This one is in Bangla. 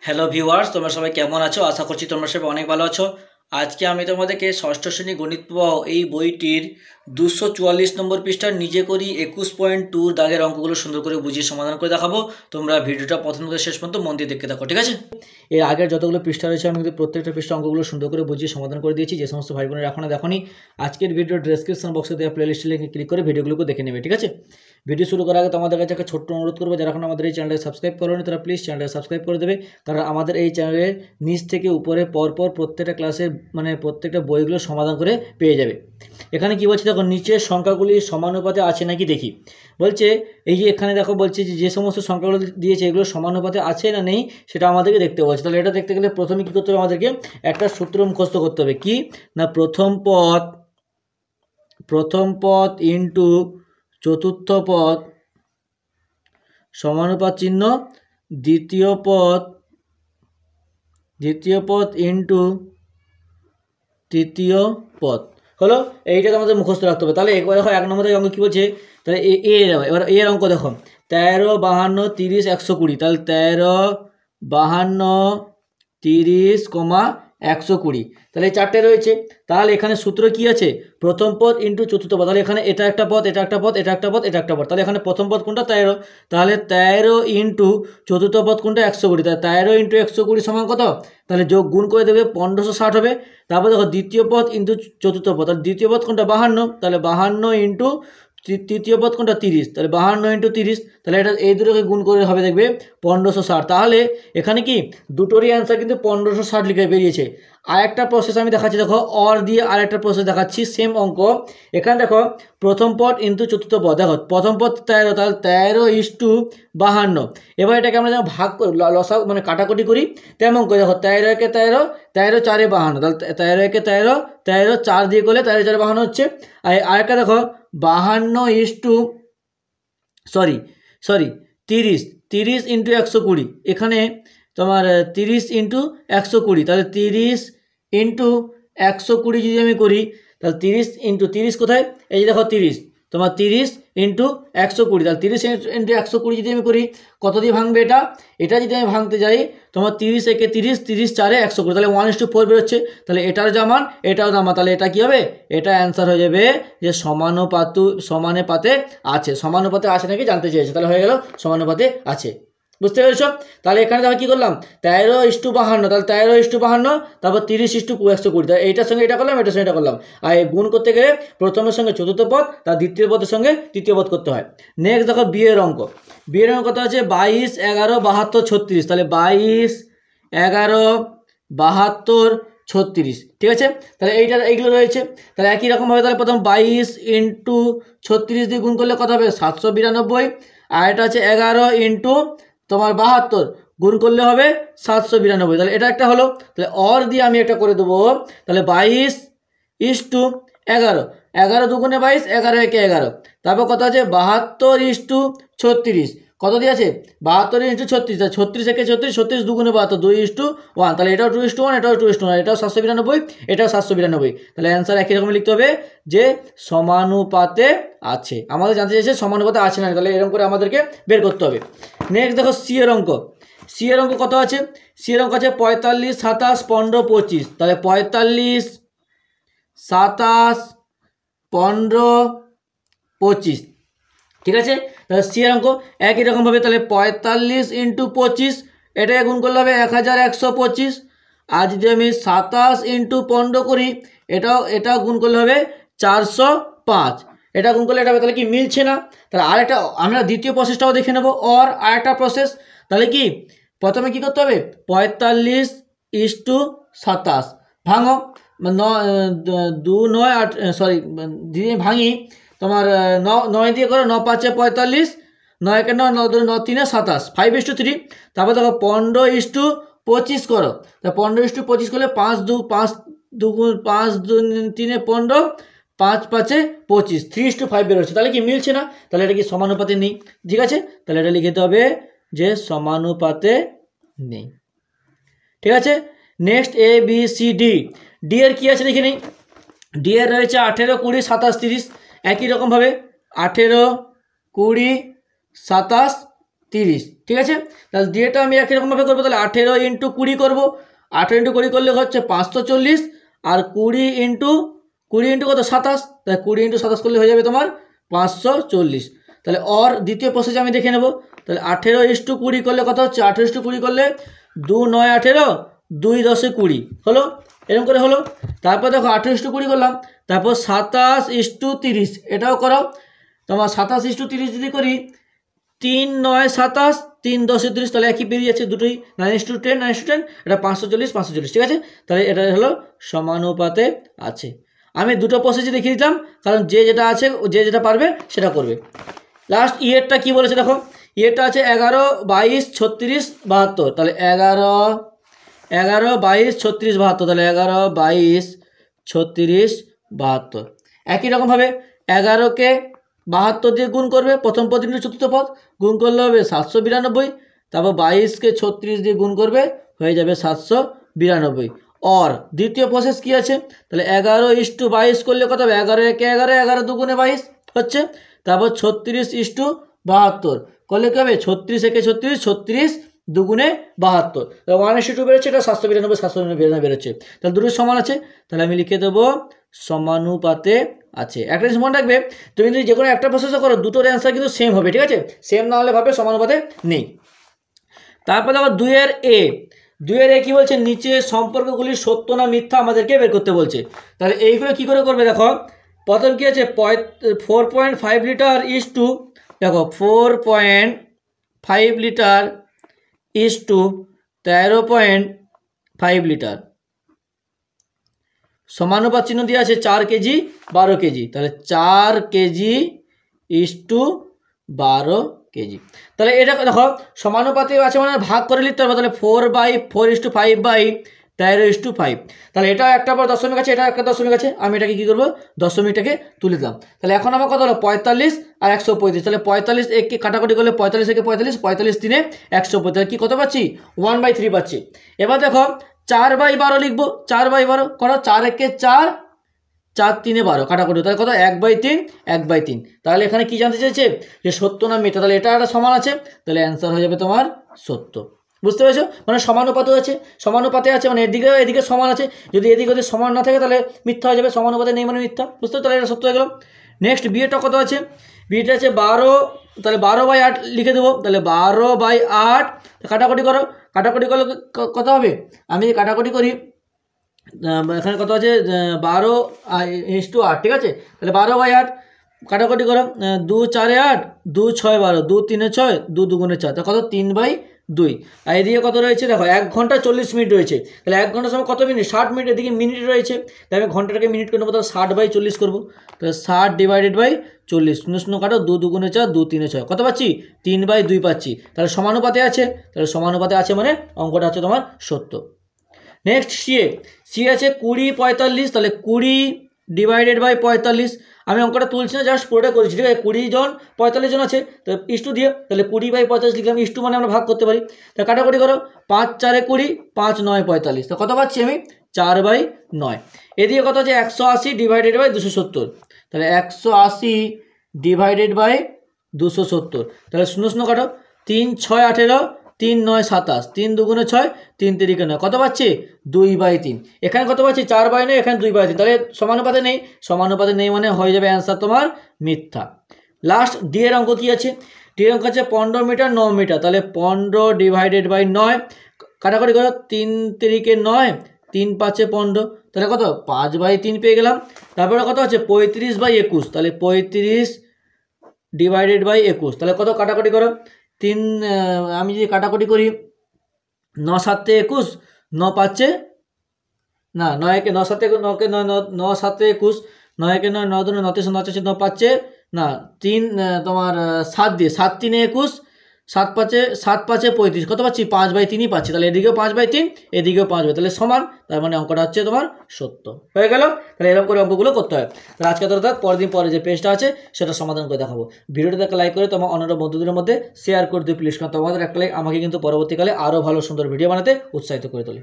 হ্যালো ভিউয়ার্স, তোমরা সবাই কেমন আছো? আশা করছি তোমরা সবাই অনেক ভালো আছো। আজকে আমি তোমাদেরকে ষষ্ঠ শ্রেণী গণিত প্রবাহ এই বইটির 244 নম্বর পৃষ্ঠার নিজে করি 21.2 দাগের অঙ্কগুলো সুন্দর করে বুঝিয়ে সমাধান করে দেখাবো। তোমরা ভিডিওটা প্রথম থেকে শেষ পর্যন্ত মন দিয়ে দেখতে থাকো, ঠিক আছে? এর আগের যতগুলো পৃষ্ঠা রয়েছে আমি কিন্তু প্রত্যেকটা পৃষ্ঠা অঙ্কগুলো সুন্দর করে বুঝিয়ে সমাধান করে দিয়েছি। যে সমস্ত ভাই বোনেরা এখনও দেখোনি, আজকের ভিডিও ডেসক্রিপশন বক্সে দেওয়া প্লেলিস্টে লিখে ক্লিক করে ভিডিওগুলোকে দেখে নেবে, ঠিক আছে? ভিডিও শুরু করার আগে তোমাদের কাছে একটা ছোট্ট অনুরোধ করবো, যারা এখন আমাদের এই চ্যানেলটা সাবস্ক্রাইব করোনি তারা প্লিজ চ্যানেলটা সাবস্ক্রাইব করে দেবে। কারণ আমাদের এই চ্যানেলের নিচ থেকে উপরে পরপর প্রত্যেকটা ক্লাসের প্রত্যেকটা বইগুলো সমাধান করে পেয়ে যাবে। এখানে কি বলছে দেখো, নিচের সংখ্যাগুলি সমানুপাতে আছে নাকি দেখি। বলছে এই যে এখানে দেখো, বলছে যে সমস্ত সংখ্যাগুলো দিয়েছে এগুলো সমানুপাতে আছে না নেই সেটা আমাদেরকে দেখতে বলছে। তাহলে এটা দেখতে গেলে প্রথমে কী করতে হবে, আমাদেরকে একটা সূত্র মুখস্থ করতে হবে। কি না, প্রথম পদ ইন্টু চতুর্থ পদ সমানুপাত চিহ্ন দ্বিতীয় পদ ইন্টু তৃতীয় পদ হলো। এইটা তো আমাদের মুখস্থ রাখতে হবে। তাহলে একবার দেখো, 1 নম্বরের অঙ্ক কী বলছে, তাহলে এবার এর অঙ্ক দেখো 13, 52, 30, 120। তাহলে 13, 52, 30, 120। তাহলে এই চারটে রয়েছে। তাহলে এখানে সূত্র কি আছে, প্রথম পদ ইন্টু চতুর্থ পদ। তাহলে এখানে এটা একটা পদ, এটা একটা পদ, এটা একটা পদ, এটা একটা পদ। তাহলে এখানে প্রথম পদ কোনটা, 13। তাহলে 13 ইন্টু চতুর্থ পদ কোনটা, 120। তাহলে 13 ইন্টু 120 সমান কত, তাহলে যোগ গুণ করে দেবে 1560 হবে। তারপর দেখো দ্বিতীয় পদ ইন্টু চতুর্থ পদ, তাহলে দ্বিতীয় পদ কোনটা, 52। তাহলে 52 ইন্টু তৃতীয় পদ কোনটা, 30। তাহলে 52 ইন্টু 30, তাহলে এটা এই দুটোকে গুণ করে হবে দেখবে 1560। তাহলে এখানে কি দুটোরই অ্যান্সার কিন্তু 1560 লিখে বেরিয়েছে। আর একটা প্রসেস আমি দেখাচ্ছি, দেখো অর দিয়ে আর একটা প্রসেস দেখাচ্ছি, সেম অঙ্ক। এখানে দেখো প্রথম পদ ইন্টু চতুর্থ পদ, দেখো প্রথম পদ 13, তাহলে 13:52। এবার এটাকে আমরা যেমন ভাগ করি, লসা কাটাকুটি করি, তেমন করে দেখো 13 একে 13, 13 4 52। তাহলে 13 একে 13, 13 4 দিয়ে করলে 13 4 52 হচ্ছে। আর আরেকটা দেখো 30 ইন্টু 120। এখানে তোমার 30 ইন্টু 120, তাহলে 30 ইন্টু 120 যদি আমি করি, তাহলে 30 ইন্টু 30 কোথায়, এই যে দেখো 30, তোমার 30 ইন্টু 120। তাহলে 30 ইন্টু 120 যদি আমি করি, কত দিয়ে ভাঙবে এটা যদি আমি ভাঙতে যাই, তোমার 30 একে 30, 30 4 120, তাহলে 1:4 বেরোচ্ছে। তাহলে এটার জামান এটাও জামান, তাহলে এটা কি হবে, এটা অ্যান্সার হয়ে যাবে যে সমানুপাতে আছে। সমানুপাতে আছে নাকি জানতে চেয়েছে, তাহলে হয়ে গেল সমানুপাতে আছে। বুঝতে পেরেছো? তাহলে এখানে দেখো কী করলাম, 13:52, তাহলে 13:52, তারপর 30:120। তাহলে এইটার সঙ্গে এটা করলাম, এটার সঙ্গে এটা করলাম। আর এই গুণ করতে গেলে প্রথমের সঙ্গে চতুর্থ পদ, তার দ্বিতীয় পদের সঙ্গে তৃতীয় পদ করতে হয়। নেক্সট দেখো বিয়ের অঙ্ক কত আছে, 22, 11, 72, 36। তাহলে 22, 11, 72, 36, ঠিক আছে? তাহলে এইগুলো রয়েছে। তাহলে একই রকমভাবে তাহলে প্রথম 22 ইন্টু 36 দিয়ে গুণ করলে কত হবে, 792। আর এটা আছে 11 ইন্টু তোমার 72 গুণ করলে হবে 792। তাহলে এটা একটা হলো। তাহলে অর দিয়ে আমি একটা করে দেবো, তাহলে 22:11, 11 দুগুণে 22, 11 একে 11। তারপর কত আছে, 72:36, কত দিয়ে আছে, 72:36, 36 একে 36, 36 দুগুণে 72, 2:1। তাহলে এটাও 2:1, এটাও 2:1, এটাও 792, এটাও 792। তাহলে অ্যান্সার একই রকম লিখতে হবে যে সমানুপাতে আছে। আমাদের জানতে চাইছে সমানুপাতে আছে না, তাহলে এরকম করে আমাদেরকে বের করতে হবে। নেক্সট দেখো সি এর অঙ্ক কত আছে, সি এর অঙ্ক আছে 45, 27, 15, 25। তাহলে 45, 27, 15, 25, ঠিক আছে? তাহলে সি এর অঙ্ক একই রকমভাবে, তাহলে 45 ইন্টু 25, এটাকে গুণ করলে হবে 1125। আর যদি আমি 27 ইন্টু 15 করি, এটাও গুণ করলে হবে 405। এটা গুণ করলে এটা হবে, তাহলে কি মিলছে না? তাহলে আরেকটা আমরা দ্বিতীয় প্রসেসটাও দেখে নেবো, অর আরেকটা প্রসেস। তাহলে কি প্রথমে কি করতে হবে, 45:27 ভাঙো, 2 9 8, সরি যদি ভাঙি, তোমার 9 দিয়ে করো, 9 5 45, 9 1 9, 9 2 9 3 27, 5:3। তারপর দেখো 15:25 করো, তা 15:25 করলে 5 2 3 15, 5 5 25, 3:5 বেরোচ্ছে। তাহলে কি মিলছে না? তাহলে এটা কি সমানুপাতে নেই, ঠিক আছে? তাহলে এটা লিখে দিতে হবে যে সমানুপাতে নেই, ঠিক আছে? Next A B C D, D এর কী আছে দেখে নিই। ডি এর রয়েছে 18, 20, 27, 30। একই রকমভাবে 18, 20, 27, 30, ঠিক আছে। তাহলে ডিএটা আমি একই রকমভাবে করবো, তাহলে 18 ইন্টু 20 করবো, 18 ইন্টু 20 করলে হচ্ছে 540, আর 20 ইন্টু কত 27, তাহলে 20 ইন্টু 27 করলে হয়ে যাবে তোমার 540। তাহলে ওর দ্বিতীয় প্রসেস আমি দেখে নেব। তাহলে 18:20 করলে কত হচ্ছে, 18:20 করলে 2 9 18, 2 10 20 হলো, এরকম করে হলো। তারপর দেখো 18:20 করলাম, তারপর 27:30 এটাও করো। তোমার 27:30 যদি করি, 3 9 27, 3 10 30, তাহলে একই বেরিয়ে যাচ্ছে দুটোই, 9:10 9:10, এটা 540 ঠিক আছে। তাহলে এটা হলো সমানুপাতে আছে। আমি দুটো প্রসেসই দেখিয়ে দিতাম, কারণ যে যেটা আছে, যে যেটা পারবে সেটা করবে। লাস্ট ইয়েরটা কি বলেছে দেখো, ইয়েরটা আছে 11 22 36 72, তাহলে 11 22 36 72, তাহলে 11 22 36 72। একই রকমভাবে 11কে 72 দিয়ে গুণ করবে, প্রথম পদ ইন্টু চতুর্থ পদ, গুণ করলে হবে 792। তারপর 22কে 36 দিয়ে গুণ করবে, হয়ে যাবে 792। और দ্বিতীয় প্রসেস কি আছে, তাহলে 11:22 করলে কত হবে, 11 একে 11, 11 দুগুণে 22 হচ্ছে। তারপর 36:72 করলে কী হবে, 36 একে 36, 36 দুগুণে 72, 1:2 বেরোচ্ছে, এটা 792 792 বেরোচ্ছে। তাহলে দুটোর সমান আছে, তাহলে আমি লিখে দেবো সমানুপাতে আছে। একটা জিনিস মনে রাখবে, তুমি যদি যে কোনো একটা প্রসেসও করো, দুটোর অ্যান্সার কিন্তু সেম হবে, ঠিক আছে। সেম না হলে ভাবে সমানুপাতে নেই। তারপর দেখো 2 এ কি বলছে, নিচে সম্পর্কগুলি সত্য না মিথ্যা আমাদেরকে বের করতে বলছে। তাহলে এইগুলো কি করে করবে দেখো, প্রথম কি আছে, 4.5 লিটার ইস টু, দেখো 4.5 লিটার ইস টু 13.5 লিটার, সমানুপাত চিহ্ন দিয়ে আছে 4 কেজি 12 কেজি, তাহলে 4 কেজি ইস টু 12 কেজি। তাহলে এটা দেখো সমানুপাতে আছে মানে ভাগ করে লিখতে হবে, তাহলে 4/4:5/13:5, তাহলে এটা একটা পর দশমিক আছে, এটা একটা দশমিক আছে, আমি এটাকে কী করবো, দশমিকটাকে তুলে দিলাম। তাহলে এখন আমার কত হলো, 45 আর 135, তাহলে 45 একে কাটাকুটি করলে 45 একে 45, 45 3 135, কি কত পাচ্ছি, 1/3 পাচ্ছি। এবার দেখো 4/12 লিখবো, 4/12 করো, 4 একে 4, 4 3 12 কাটাকুটি, তাহলে কত 1/3 1/3। তাহলে এখানে কি জানতে চাইছে, যে সত্য না মিথ্যা, তাহলে এটা একটা সমান আছে, তাহলে অ্যান্সার হয়ে যাবে তোমার সত্য। বুঝতে পেরেছো, মানে সমানুপাতে আছে, সমানুপাতে আছে মানে এদিকে সমান আছে, যদি এদিকে ওদের সমান না থাকে তাহলে মিথ্যা হয়ে যাবে, সমানুপাতে নেই মানে মিথ্যা। বুঝতে, তাহলে এটা সত্য হয়ে গেল। নেক্সট বিয়েটা কত আছে, বিয়েটা আছে 12, তাহলে 12/8 লিখে দেবো, তাহলে 12/8 কাটাকুটি করো, কাটাকুটি করলে কত হবে, আমি কাটাকুটি করি, এখানে কত আছে 12:8, ঠিক আছে। তাহলে 12/8 কাটাকুটি করো, 2 4 8, 2 6 12, 2 3 6, 2 2 4, তা কত 3/2। আর এদিকে কত রয়েছে দেখো, 1 ঘন্টা 40 মিনিট রয়েছে, তাহলে 1 ঘন্টার সময় কত মিনিট, 60 মিনিট, এদিকে মিনিট রয়েছে, তাহলে আমি ঘন্টাটাকে মিনিট করে নেবো, তাহলে 60/40 করবো, তাহলে 60/40, 0 কাটো, 2 2 4, 2 3 6, কত পাচ্ছি 3/2 পাচ্ছি, তাহলে সমানুপাতে আছে, তাহলে সমানুপাতে আছে মানে অঙ্কটা হচ্ছে তোমার সত্য। নেক্সট সি আছে 20/45, তাহলে 20/45, আমি অঙ্কটা তুলছি না, জাস্ট পুরোটা করেছি, ঠিক আছে। 20 জন 45 জন আছে, তো ইস্টু দিয়ে, তাহলে 20/45 লিখলাম, ইস্টু মানে আমরা ভাগ করতে পারি, তা কাটাকুটি করো, 5 4 20, 5 9 45, তো কত পাচ্ছি আমি 4/9। এদিকে কত আছে 180/270, তাহলে 180/270, তাহলে 0 কাটো, 3 6 18, 3 9 27, 3 2 6, 3 3 9, কত পাচ্ছি 2/3। এখানে কত পাচ্ছি 4/9, এখানে 2/3, তাহলে সমানুপাতে নেই, সমানুপাতে নেই মানে হয়ে যাবে অ্যান্সার তোমার মিথ্যা। লাস্ট ডি এর অঙ্ক কি আছে, ডি এর অঙ্ক আছে 15 মিটার 9 মিটার, তাহলে 15/9 কাটাকুটি করো, 3 3 9, 3 5 15, তাহলে কত 5/3 পেয়ে গেলাম। তারপরে কত আছে 35/21, তাহলে 35/21, তাহলে কত কাটাকুটি করো, 3 আমি যদি কাটাকুটি করি, 9 7 21, 9 5 না 9 একে 9 7 9 কে 9 9 7 21, 9 একে 9 9 2 9 3 9 4 9 5 না 3 তোমার 7 দিয়ে 7 3 21, 7 5 35, কত পাচ্ছি 5/3 পাচ্ছি, তাহলে এদিকেও 5/3, এদিকেও 5/3, তাহলে সমান, তার মানে অঙ্কটা হচ্ছে তোমার সত্য হয়ে গেল। তাহলে এরকম করে অঙ্কগুলো করতে হয়। তাহলে আজকে তো পরের দিন পরে যে পেজটা আছে সেটা সমাধান করে দেখাবো। ভিডিওটা দেখে লাইক করে তোমার অন্যান্য বন্ধুদের মধ্যে শেয়ার করে দিও প্লিজ, কারণ তোমাদের একটা লাইক আমাকে কিন্তু পরবর্তীকালে আরও ভালো সুন্দর ভিডিও বানাতে উৎসাহিত করে তোলে।